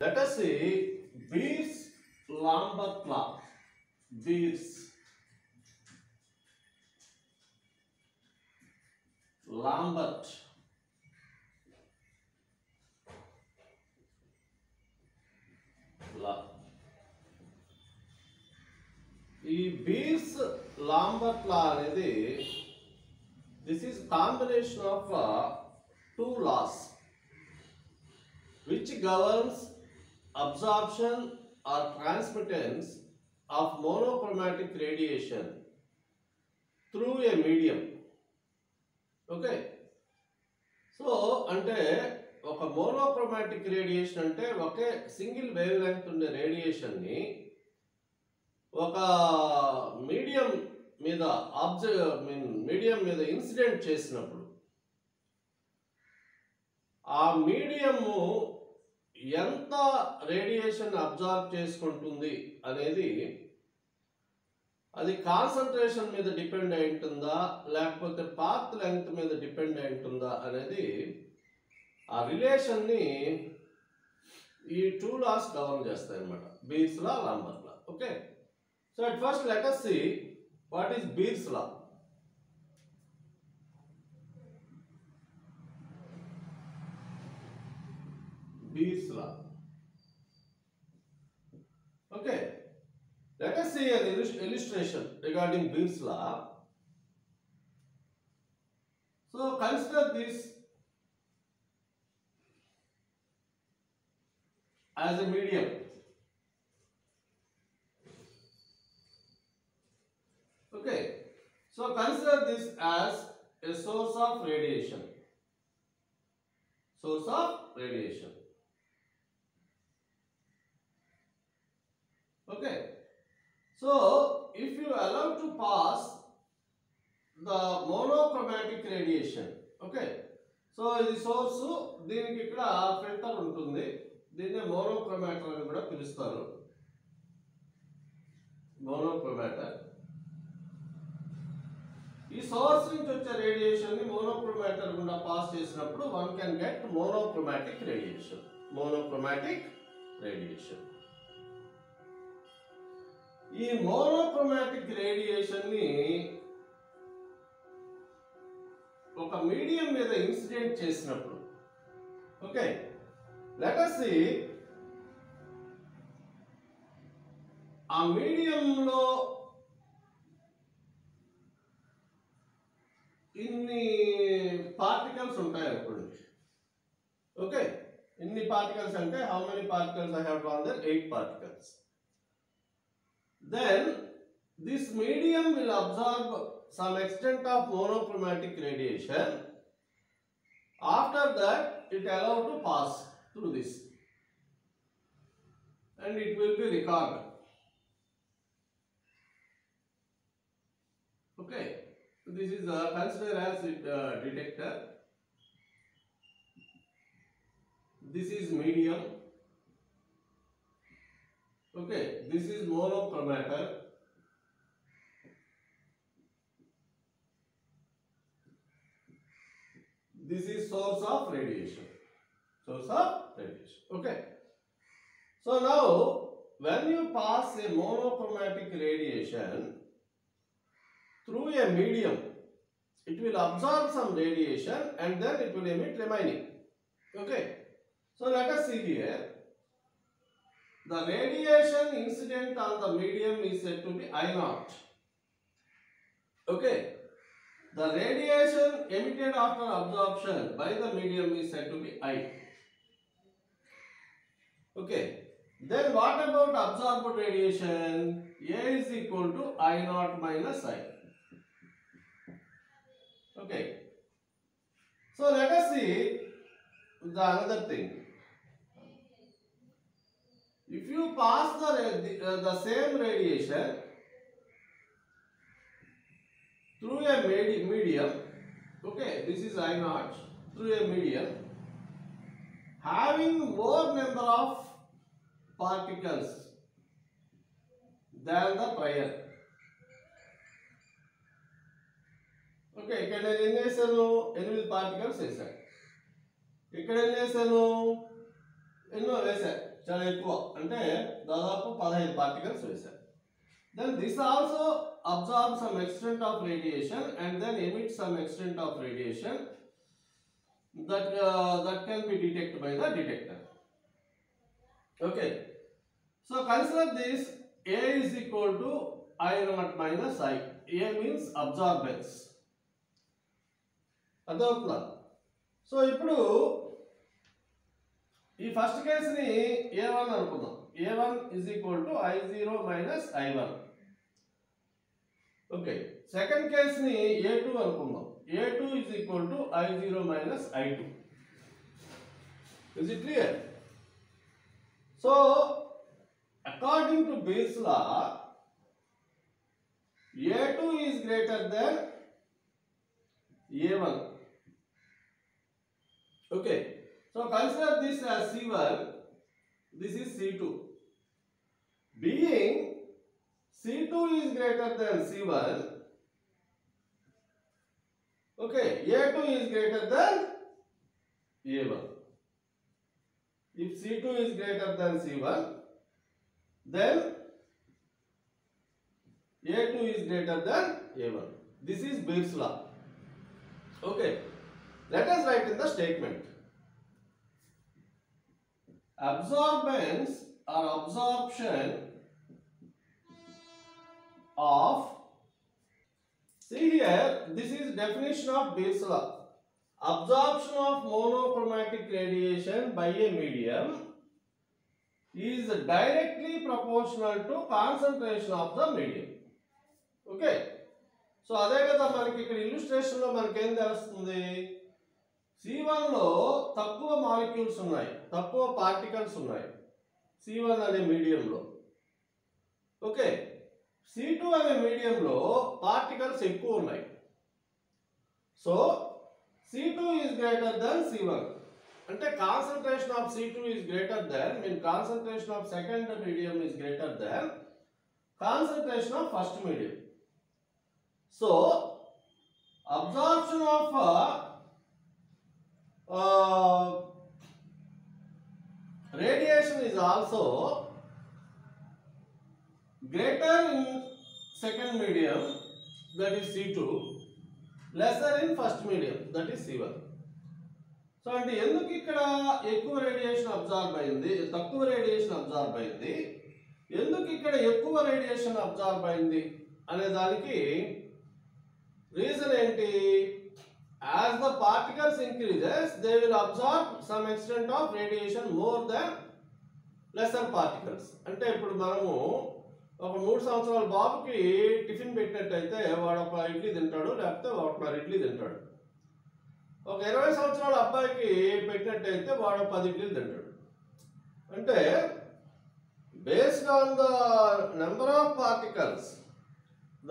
Let us see Beers-Lambert law. Beers-Lambert law. ఈ Beers-Lambert law అనేది this is combination of two laws which governs absorption or transmittance of monochromatic radiation through a medium. Okay, so అంటే ఒక monochromatic radiation అంటే ఒకే single wave length ఉండే radiation ని ఒక medium మీద medium మీద ఇన్సిడెంట్ చేసినప్పుడు ఆ మీడియము ఎంత రేడియేషన్ అబ్జార్బ్ చేసుకుంటుంది అనేది అది కాన్సంట్రేషన్ మీద డిపెండ్ అయి ఉంటుందా లేకపోతే పాత్ లెంగ్త్ మీద డిపెండ్ అయి ఉంటుందా అనేది ఆ రిలేషన్ని ఈ టూ లాస్ గవర్న్ చేస్తాయి అన్నమాట, bears law, Lambert law. Okay, so at first let us see what is Beers law. Beers law. Okay, let us see an illustration regarding Beers law. So consider this as a medium. Okay, so consider this as a source of radiation. Source of radiation. Okay, so if you allow to pass the monochromatic radiation, okay, so ఇది source, దీనికి ఇక్కడ filter ఉంటుంది, దీన్ని మోనోక్రోమాటర్ అని కూడా పిలుస్తారు. మోనోక్రోమాటర్ ఈ source నుంచి వచ్చే రేడియేషన్ ని మోనోక్రోమాటర్ గుండా పాస్ చేసినప్పుడు one can get monochromatic radiation. Monochromatic radiation. ఈ మోనోక్రోమాటిక్ రేడియేషన్ ని ఒక మీడియం మీద ఇన్సిడెంట్ చేసినప్పుడు, ఓకే, లెట్ us see ఆ మీడియంలో ఇన్ని పార్టికల్స్ ఉంటాయి అనుకోండి. ఓకే, ఇన్ని పార్టికల్స్ అంటే how many particles I have drawn there? 8 particles. Then this medium will absorb some extent of monochromatic radiation. After that it allowed to pass through this and it will be recorded. Okay, this is considered as detector. This is medium. Okay, this is monochromator. This is source of radiation. Source of radiation. Okay, so now when you pass a monochromatic radiation through a medium, it will absorb some radiation and then it will emit remaining. Okay, so let us see here. The radiation incident on the medium is said to be I0. Okay, the radiation emitted after absorption by the medium is said to be I. Okay, then what about absorbed radiation? A is equal to I0 minus I. Okay, so let us see the another thing. If you pass the same radiation through a medium, okay, this is I0, through a medium having more number of particles than the prior. Okay, ఇక్కడ నేను ఎన్ని వేసాను? 8 particles వేసాను. ఇక్కడ ఎన్ని వేసాను? ఎన్నో వేసాను. చాలా ఎక్కువ, అంటే దాదాపు 15 పార్టికల్స్ వేశారు. Then this also absorbs some extent of radiation and then emits some extent of radiation that can be detected by the detector. Okay, so consider this A is equal to I naught minus I. A means absorbance. అదవుతుందా? So ఇప్పుడు ఈ first కేసుని A1 అనుకుందాం. A1 is equal to I0 minus I1. Okay, second కేసుని A2 అనుకుందాం. A2 is equal to I0 minus I2. Is it clear? So according to Bayes' law, A2 is greater than A1. Okay, so consider this as C1, this is C2. Being C2 is greater than C1, okay, A2 is greater than A1. If C2 is greater than C1, then A2 is greater than A1. This is Bayes' law. Okay, let us write in the statement. Absorbance or absorption of, see here, this is definition of Bayes' law. Absorption of monochromatic radiation by a medium is directly proportional to concentration of the medium. Okay, so అదే కదా మనకి ఇక్కడ illustration లో మనకి ఏం తెలుస్తుంది, C1 లో తక్కువ మాలిక్యూల్స్ ఉన్నాయి, తక్కువ పార్టికల్స్ ఉన్నాయి C1 అనే మీడియంలో. ఓకే, C2 అనే మీడియంలో పార్టికల్స్ ఎక్కువ ఉన్నాయి. So C2 is greater than C1, అంటే concentration of C2 is greater than, mean concentration of second medium is greater than concentration of first medium. So absorption of radiation is also greater in second medium, that is C2, lesser in first medium, that is C1. So అంటే ఎందుకు ఇక్కడ ఎక్కువ radiation absorb అయింది, తక్కువ radiation absorb అయింది, ఎందుకు ఇక్కడ ఎక్కువ రేడియేషన్ అబ్జార్బ్ అయింది అనే దానికి రీజన్ ఏంటి, as the particles increases they will absorb some extent of radiation more than lesser particles. అంటే ఇప్పుడు మనము ఒక 3 సంవత్సరాల బాబుకి టిఫిన్ పెట్టినట్టయితే వాడు ఒక ఇడ్లీ తింటాడు, లేకపోతే ఒకటిన్నర ఇడ్లీ తింటాడు. ఒక 20 సంవత్సరాల అబ్బాయికి పెట్టినట్టయితే వాడు 10 ఇడ్లీలు తింటాడు. అంటే based on the number of particles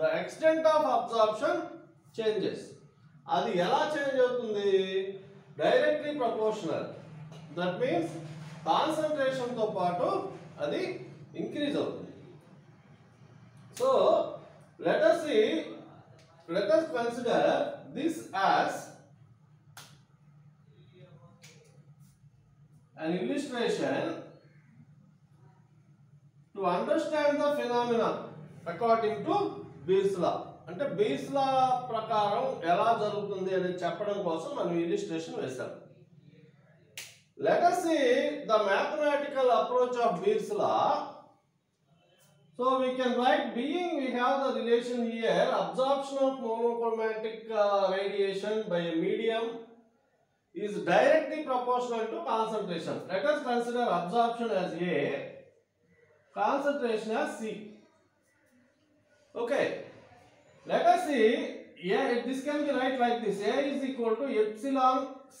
the extent of absorption changes. అది ఎలా చేంజ్ అవుతుంది, directly proportional, that means concentration తో పాటు అది ఇంక్రీజ్ అవుతుంది. So let us consider this as an illustration to understand the phenomena according to Bayes' law. అంటే Bayes' law ప్రకారం ఎలా జరుగుతుంది అని చెప్పడం కోసం మనం ఇల్లుస్ట్రేషన్ వేసాం. Let us see the mathematical approach of Bayes' law. So we can write, being we have the relation here, absorption of monochromatic radiation by a medium is directly proportional to concentration. Let us consider absorption as A, concentration as C. Okay, let us see, this can be write like this, A is equal to epsilon C.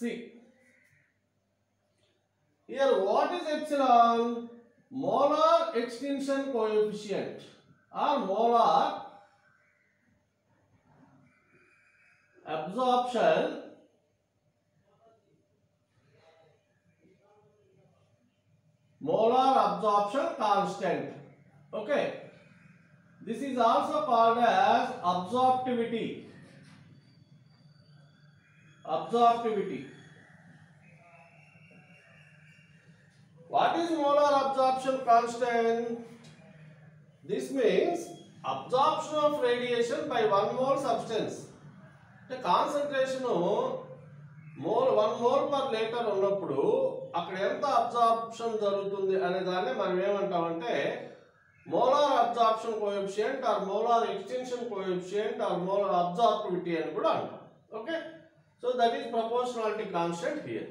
Here what is epsilon? Molar extinction coefficient or molar absorption constant. Okay, this is also called as absorptivity. What is molar absorption constant? This means absorption of radiation by 1 mole substance. The concentration mole 1 mole per litre ఉన్నప్పుడు అక్కడ ఎంత absorption జరుగుతుంది అనే దాన్ని మనం ఏమంటామంటే molar absorption coefficient or molar extension coefficient or molar absorptivity అని కూడా అంటాం. Okay, so that is proportionality constant here.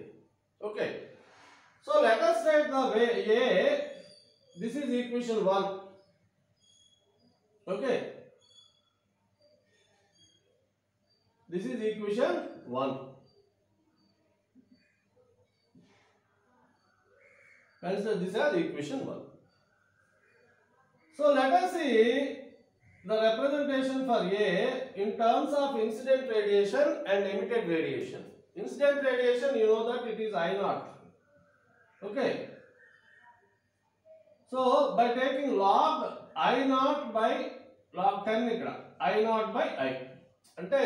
Okay, so let us write the way A. This is equation 1. Okay, this is equation 1. Consider this as equation 1. So let us see the representation for A in terms of incident radiation and emitted radiation. Incident radiation, you know that it is I0. Okay, so by taking log I0 by log 10 ఇక్కడ I0 by I అంటే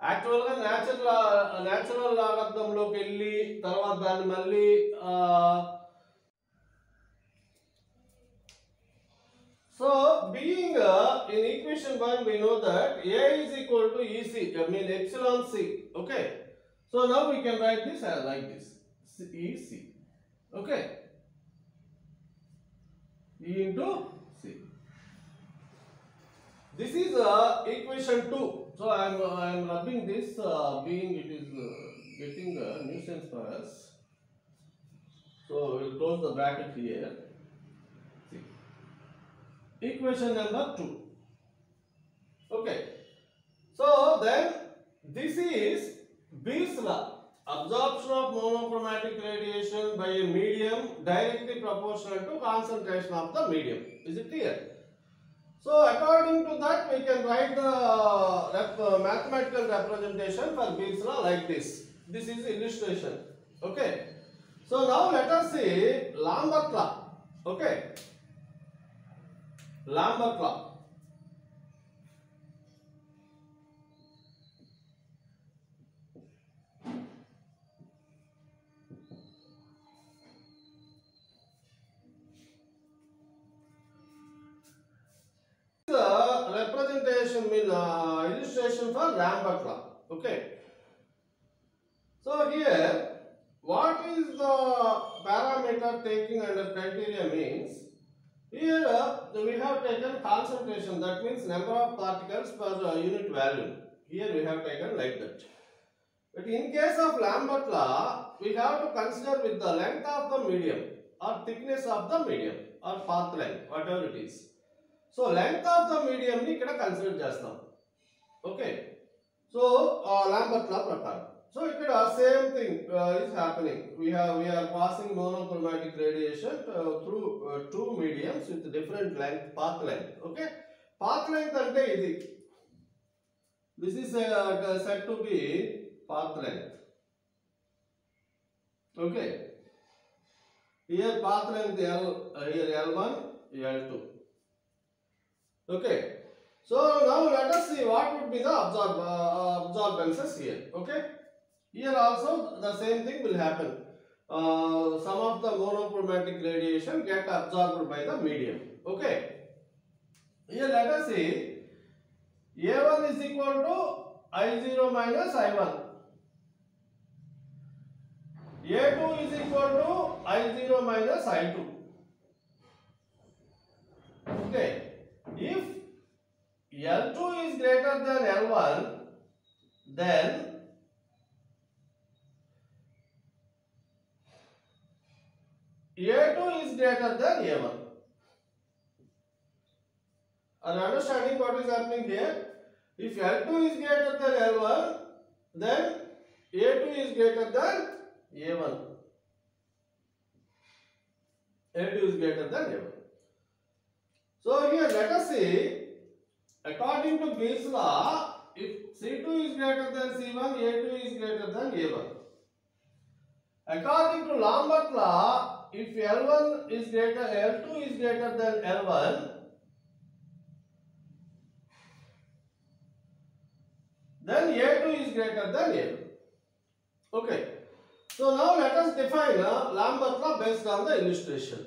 యాక్చువల్గా natural లాగర్థంలోకి వెళ్ళి తర్వాత దాన్ని మళ్ళీ so being in equation 1 we know that A is equal to EC, I mean epsilon C. Okay, so now we can write this as like this, EC. Okay, E into C. This is equation 2. So I am rubbing this being it is getting a nuisance for us. So we will close the bracket here. See. Equation number 2. Okay, so then this is Beer's law. Absorption of monochromatic radiation by a medium directly proportional to concentration of the medium. Is it clear? So according to that we can write the mathematical representation for Beer's law like this. This is illustration. Okay, so now let us see Lambert law. Okay, Lambert law. Representation mean illustration for Lambert law. Okay, so here what is the parameter taking under criteria means here we have taken concentration, that means number of particles per unit volume. Here we have taken like that. But in case of Lambert law we have to consider with the length of the medium or thickness of the medium or path length, whatever it is. So length of the medium ni ikkada consider chestam. Okay, so Lambert law prakaram. So ikkada same thing is happening. We are passing monochromatic radiation through two mediums with different length, path length. Okay, path length ante idi. This is said to be path length. Okay, here path length here L1, L2. Okay, so now let us see what would be the absorbances here. Okay, here also the same thing will happen. Some of the monochromatic radiation get absorbed by the medium. Okay, here let us see A1 is equal to I0 minus I1. A2 is equal to I0 minus I2. Okay, if L2 is greater than L1, then A2 is greater than A1. Are you understanding what is happening here? If L2 is greater than L1, then A2 is greater than A1. A2 is greater than A1. So here let us see, according to Beer's law, if C2 is greater than C1, A2 is greater than A1. According to Lambert law, if L2 is greater than L1, then A2 is greater than A1. Okay, So now let us define Lambert law based on the illustration.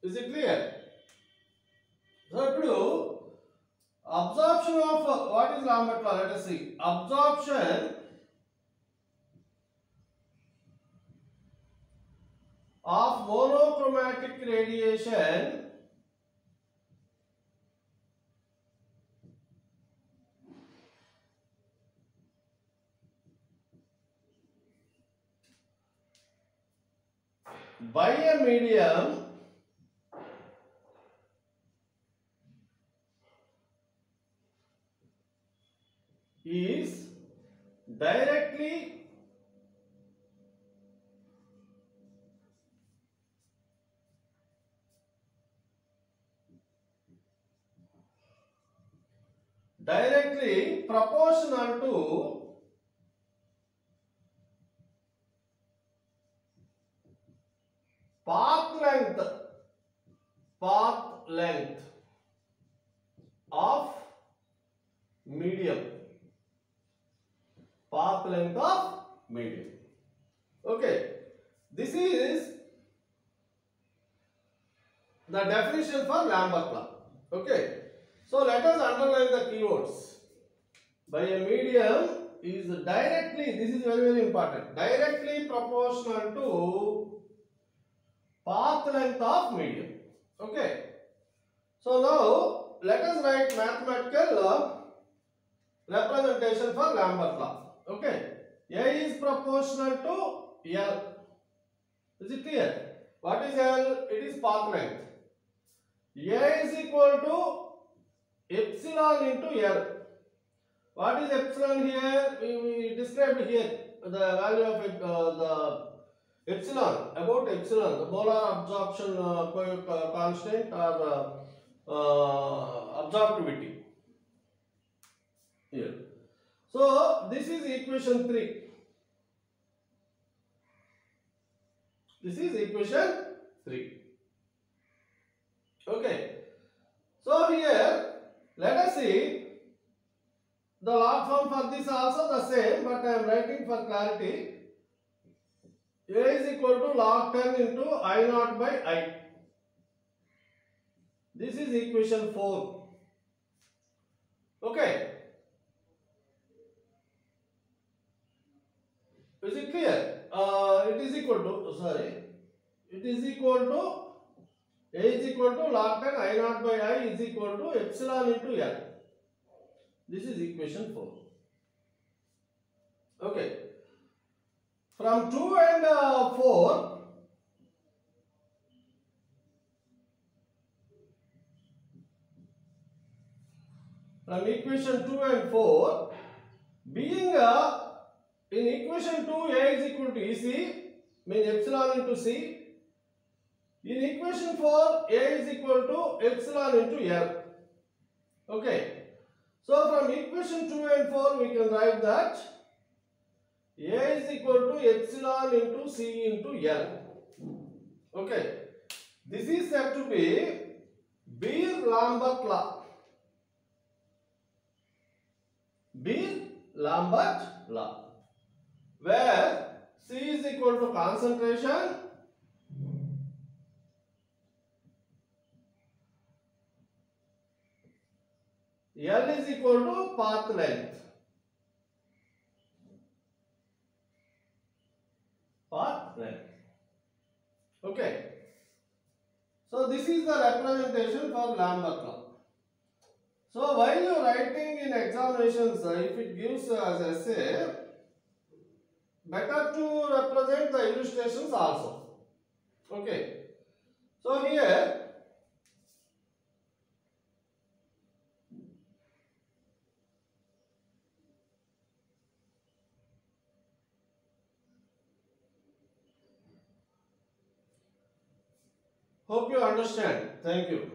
Is it clear? So ఇప్పుడు absorption of what is Lambert law? Let us see. Absorption of monochromatic radiation by a medium is directly proportional to path length of medium. Path length of medium. Okay, this is the definition for Lambert law. Okay, so let us underline the keywords. By a medium is directly, this is very important, directly proportional to path length of medium. Okay, so now let us write mathematical representation for Lambert law. Okay, A is proportional to L. Is it clear? What is L? It is path length. A is equal to epsilon into L. What is epsilon here? We described here the value of the epsilon, about epsilon, the molar absorption constant or absorptivity here. So this is equation 3. This is equation 3. Okay. So here let us see the log form for this also the same, but I am writing for clarity. A is equal to log 10 into I naught by I. This is equation 4. Okay. Is it clear? It is equal to, it is equal to, A is equal to log 10 I naught by I is equal to epsilon into L. This is equation 4. Okay. From 2 and 4, from equation 2 and 4, being in equation 2 A is equal to EC, means epsilon into C. In equation 4 A is equal to epsilon into L. Okay. So from equation 2 and 4 we can write that A is equal to epsilon into C into L. Okay. This is said to be Beer-Lambert law. Beer-Lambert law, where C is equal to concentration, L is equal to path length. Path length. Okay. So this is the representation for Lambert law. So while you are writing in examinations, if it gives as essay, better to represent the illustrations also. Okay. So here hope you understand. Thank you.